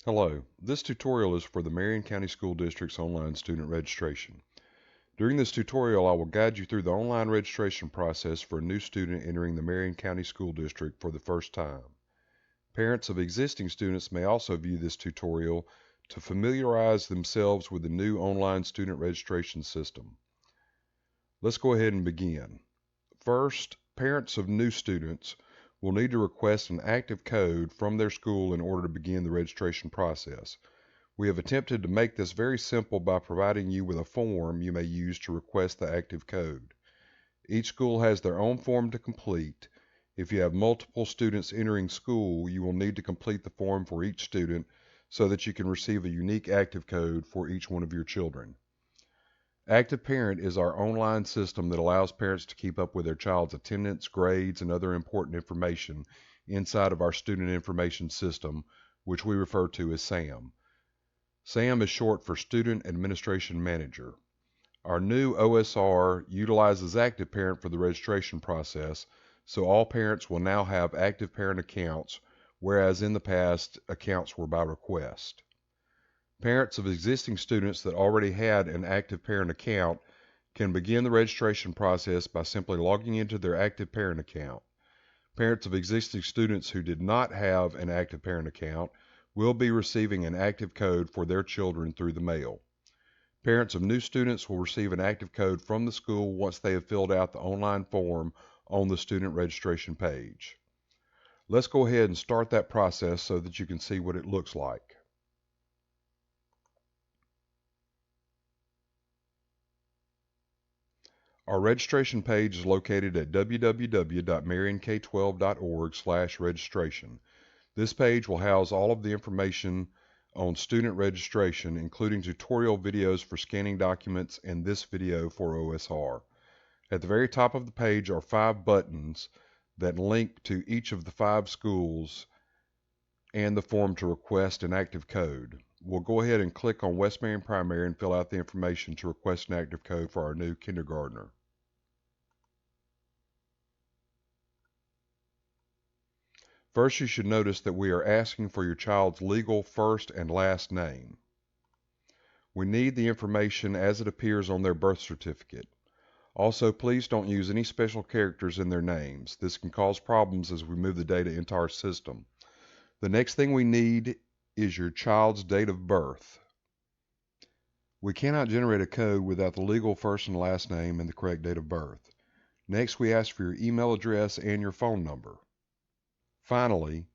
Hello, this tutorial is for the Marion County School District's online student registration. During this tutorial, I will guide you through the online registration process for a new student entering the Marion County School District for the first time. Parents of existing students may also view this tutorial to familiarize themselves with the new online student registration system. Let's go ahead and begin. First, parents of new students will need to request an active code from their school in order to begin the registration process. We have attempted to make this very simple by providing you with a form you may use to request the active code. Each school has their own form to complete. If you have multiple students entering school, you will need to complete the form for each student so that you can receive a unique active code for each one of your children. Active Parent is our online system that allows parents to keep up with their child's attendance, grades, and other important information inside of our student information system, which we refer to as SAM. SAM is short for Student Administration Manager. Our new OSR utilizes Active Parent for the registration process, so all parents will now have Active Parent accounts, whereas in the past, accounts were by request. Parents of existing students that already had an Active Parent account can begin the registration process by simply logging into their Active Parent account. Parents of existing students who did not have an Active Parent account will be receiving an active code for their children through the mail. Parents of new students will receive an active code from the school once they have filled out the online form on the student registration page. Let's go ahead and start that process so that you can see what it looks like. Our registration page is located at www.marionk12.org/registration. This page will house all of the information on student registration, including tutorial videos for scanning documents and this video for OSR. At the very top of the page are 5 buttons that link to each of the 5 schools and the form to request an active code. We'll go ahead and click on West Marion Primary and fill out the information to request an active code for our new kindergartner. First, you should notice that we are asking for your child's legal first and last name. We need the information as it appears on their birth certificate. Also, please don't use any special characters in their names. This can cause problems as we move the data into our system. The next thing we need is your child's date of birth. We cannot generate a code without the legal first and last name and the correct date of birth. Next, we ask for your email address and your phone number. Finally,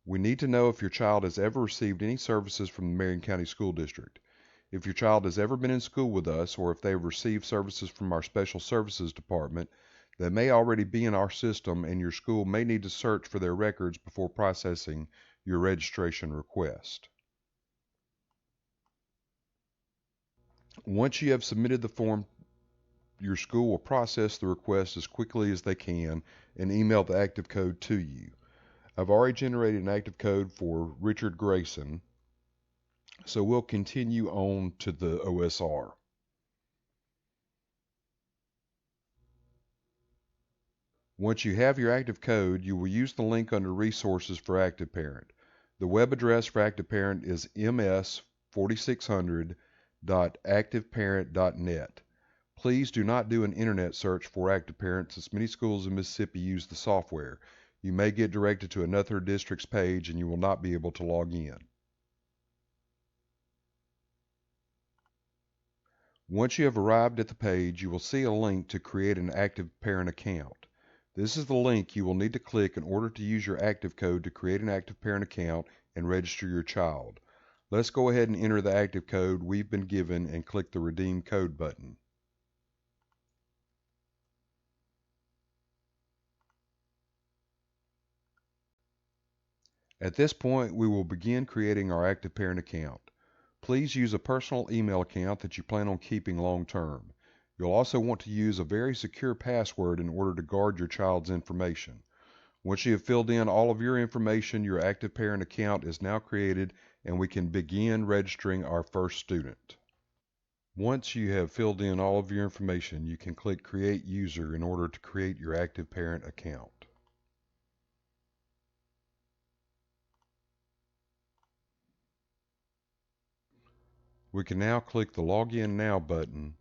we need to know if your child has ever received any services from the Marion County School District. If your child has ever been in school with us, or if they have received services from our Special Services Department, they may already be in our system, and your school may need to search for their records before processing your registration request. Once you have submitted the form, your school will process the request as quickly as they can and email the active code to you. I've already generated an active code for Richard Grayson, so we'll continue on to the OSR. Once you have your active code, you will use the link under Resources for Active Parent. The web address for Active Parent is ms4600.activeparent.net. Please do not do an internet search for Active Parent, since many schools in Mississippi use the software. You may get directed to another district's page and you will not be able to log in. Once you have arrived at the page, you will see a link to create an Active Parent account. This is the link you will need to click in order to use your active code to create an Active Parent account and register your child. Let's go ahead and enter the active code we've been given and click the Redeem Code button. At this point, we will begin creating our Active Parent account. Please use a personal email account that you plan on keeping long term. You'll also want to use a very secure password in order to guard your child's information. Once you have filled in all of your information, your Active Parent account is now created and we can begin registering our first student. Once you have filled in all of your information, you can click Create User in order to create your Active Parent account. We can now click the Login Now button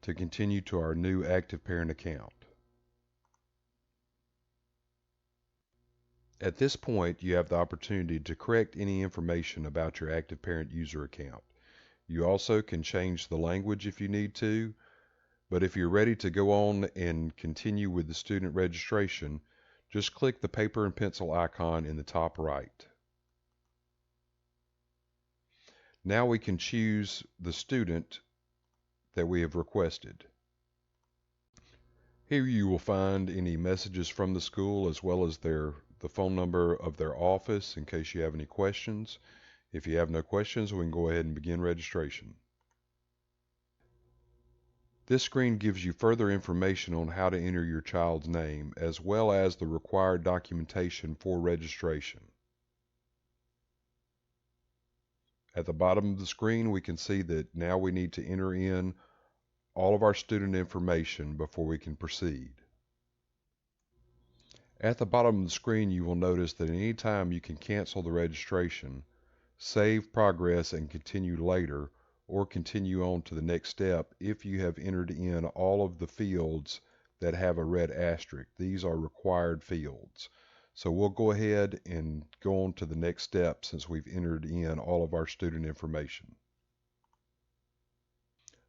to continue to our new active parent account. At this point, you have the opportunity to correct any information about your active parent user account. You also can change the language if you need to, but if you're ready to go on and continue with the student registration, just click the paper and pencil icon in the top right. Now we can choose the student that we have requested. Here you will find any messages from the school as well as the phone number of their office in case you have any questions. If you have no questions, we can go ahead and begin registration. This screen gives you further information on how to enter your child's name as well as the required documentation for registration. At the bottom of the screen, we can see that now we need to enter in all of our student information before we can proceed. At the bottom of the screen, you will notice that at any time you can cancel the registration, save progress and continue later, or continue on to the next step if you have entered in all of the fields that have a red asterisk. These are required fields. So we'll go ahead and go on to the next step since we've entered in all of our student information.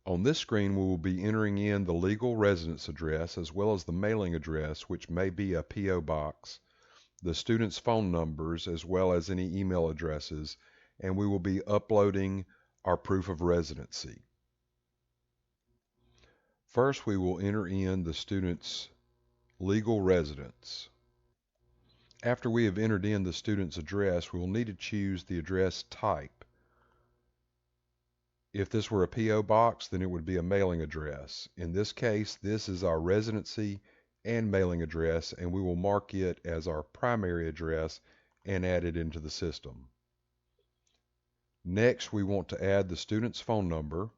On this screen, we will be entering in the legal residence address as well as the mailing address, which may be a P.O. box, the student's phone numbers, as well as any email addresses, and we will be uploading our proof of residency. First, we will enter in the student's legal residence. After we have entered in the student's address, we will need to choose the address type. If this were a P.O. box, then it would be a mailing address. In this case, this is our residency and mailing address, and we will mark it as our primary address and add it into the system. Next, we want to add the student's phone number.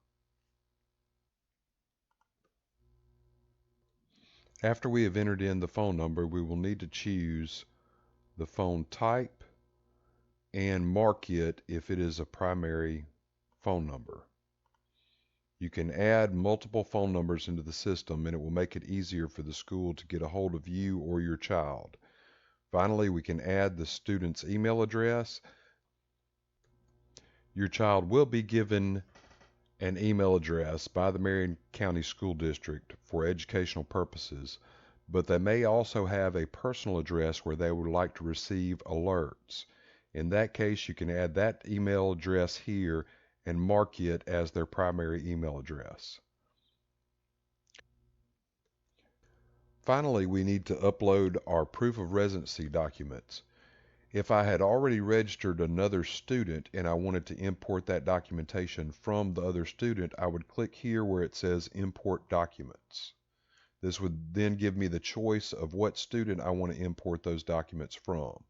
After we have entered in the phone number, we will need to choose the phone type and mark it if it is a primary phone number. You can add multiple phone numbers into the system and it will make it easier for the school to get a hold of you or your child. Finally, we can add the student's email address. Your child will be given an email address by the Marion County School District for educational purposes, but they may also have a personal address where they would like to receive alerts. In that case, you can add that email address here and mark it as their primary email address. Finally, we need to upload our proof of residency documents. If I had already registered another student and I wanted to import that documentation from the other student, I would click here where it says Import Documents. This would then give me the choice of what student I want to import those documents from.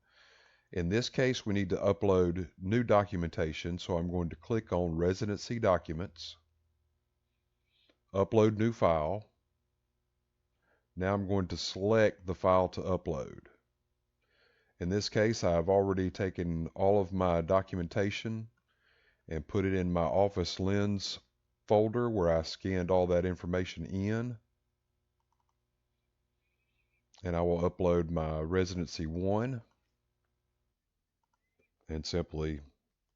In this case, we need to upload new documentation, so I'm going to click on Residency Documents, Upload New File. Now I'm going to select the file to upload. In this case, I've already taken all of my documentation and put it in my Office Lens folder where I scanned all that information in. And I will upload my Residency 1 and simply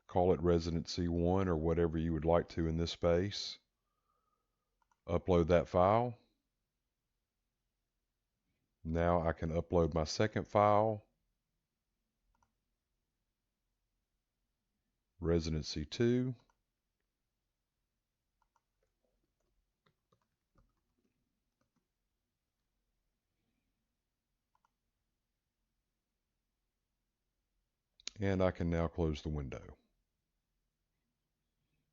call it Residency 1 or whatever you would like to in this space. Upload that file. Now I can upload my second file, Residency 2. And I can now close the window.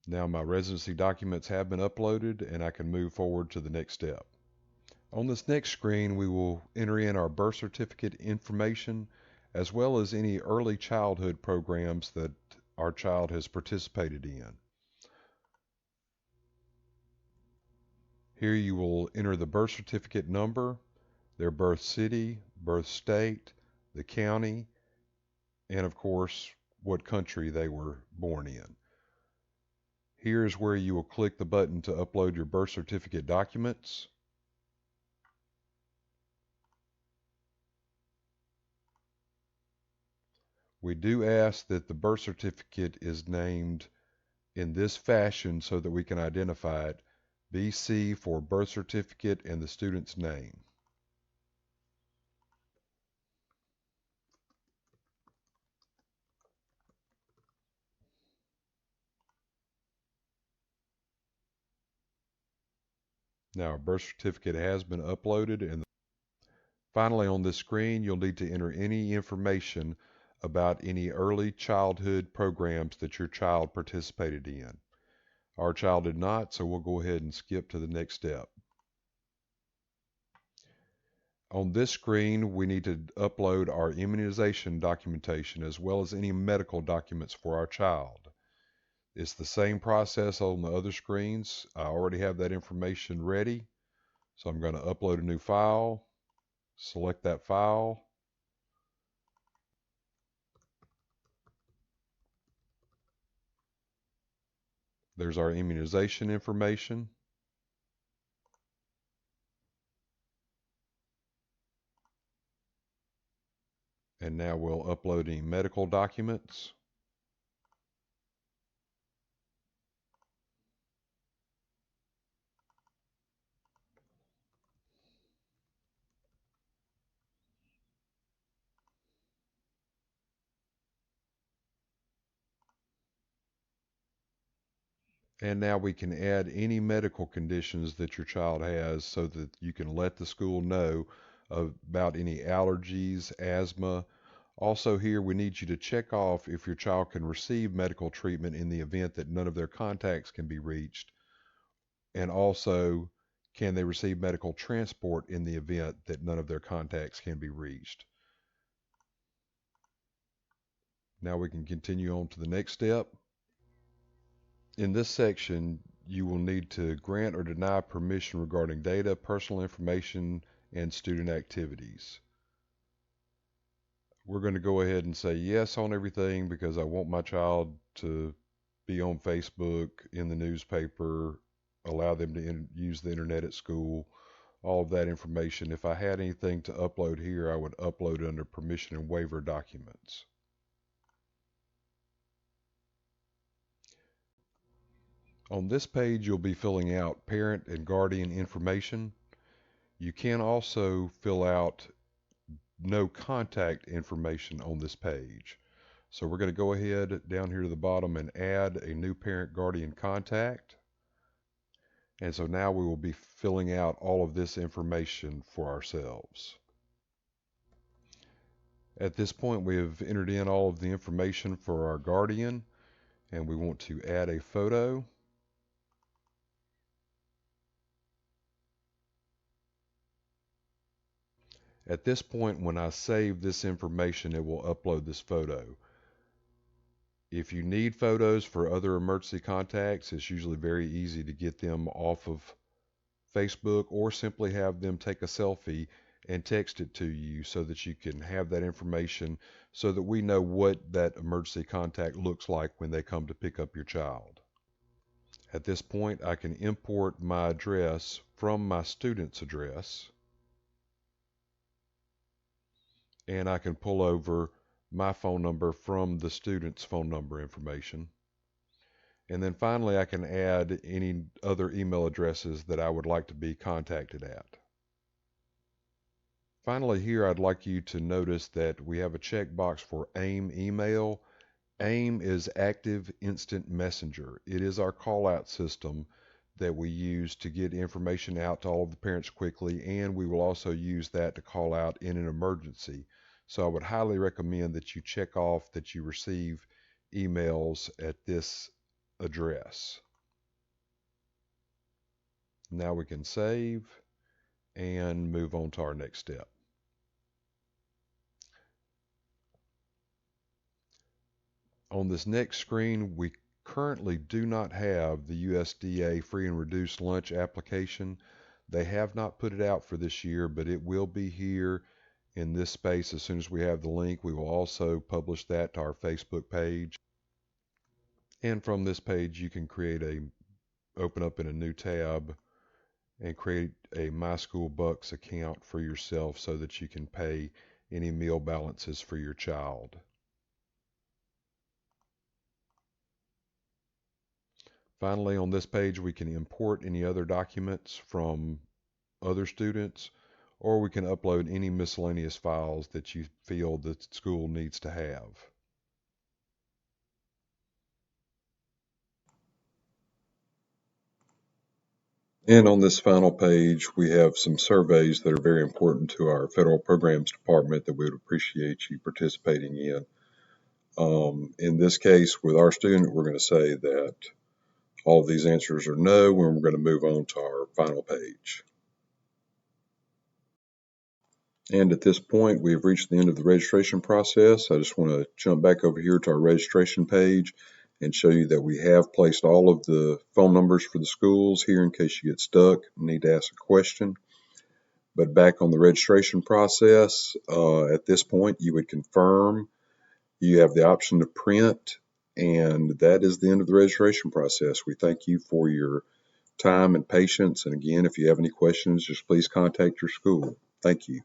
Now my residency documents have been uploaded and I can move forward to the next step. On this next screen, we will enter in our birth certificate information as well as any early childhood programs that our child has participated in. Here you will enter the birth certificate number, their birth city, birth state, the county, and of course, what country they were born in. Here is where you will click the button to upload your birth certificate documents. We do ask that the birth certificate is named in this fashion so that we can identify it. BC for birth certificate and the student's name. Now our birth certificate has been uploaded, and finally on this screen you'll need to enter any information about any early childhood programs that your child participated in. Our child did not, so we'll go ahead and skip to the next step. On this screen, we need to upload our immunization documentation as well as any medical documents for our child. It's the same process on the other screens. I already have that information ready, so I'm going to upload a new file, select that file. There's our immunization information. And now we'll upload any medical documents. And now we can add any medical conditions that your child has so that you can let the school know about any allergies, asthma. Also here we need you to check off if your child can receive medical treatment in the event that none of their contacts can be reached. And also, can they receive medical transport in the event that none of their contacts can be reached? Now we can continue on to the next step. In this section, you will need to grant or deny permission regarding data, personal information, and student activities. We're going to go ahead and say yes on everything because I want my child to be on Facebook, in the newspaper, allow them to use the internet at school, all of that information. If I had anything to upload here, I would upload under permission and waiver documents. On this page, you'll be filling out parent and guardian information. You can also fill out no contact information on this page. So we're going to go ahead down here to the bottom and add a new parent guardian contact. And so now we will be filling out all of this information for ourselves. At this point, we have entered in all of the information for our guardian, and we want to add a photo. At this point, when I save this information, it will upload this photo. If you need photos for other emergency contacts, it's usually very easy to get them off of Facebook or simply have them take a selfie and text it to you so that you can have that information so that we know what that emergency contact looks like when they come to pick up your child. At this point, I can import my address from my student's address, and I can pull over my phone number from the student's phone number information. And then finally, I can add any other email addresses that I would like to be contacted at. Finally, here I'd like you to notice that we have a checkbox for AIM email. AIM is Active Instant Messenger. It is our call-out system that we use to get information out to all of the parents quickly, and we will also use that to call out in an emergency. So I would highly recommend that you check off that you receive emails at this address. Now we can save and move on to our next step. On this next screen, we currently do not have the USDA free and reduced lunch application. They have not put it out for this year, but it will be here in this space as soon as we have the link. We will also publish that to our Facebook page. And from this page, you can open up in a new tab and create a My School Bucks account for yourself so that you can pay any meal balances for your child. Finally, on this page, we can import any other documents from other students, or we can upload any miscellaneous files that you feel the school needs to have. And on this final page, we have some surveys that are very important to our federal programs department that we would appreciate you participating in. In this case, with our student, we're going to say that all of these answers are no, and we're going to move on to our final page. And at this point, we have reached the end of the registration process. I just want to jump back over here to our registration page and show you that we have placed all of the phone numbers for the schools here in case you get stuck and need to ask a question. But back on the registration process, at this point, you would confirm. You have the option to print, and that is the end of the registration process. We thank you for your time and patience. And again, if you have any questions, just please contact your school. Thank you.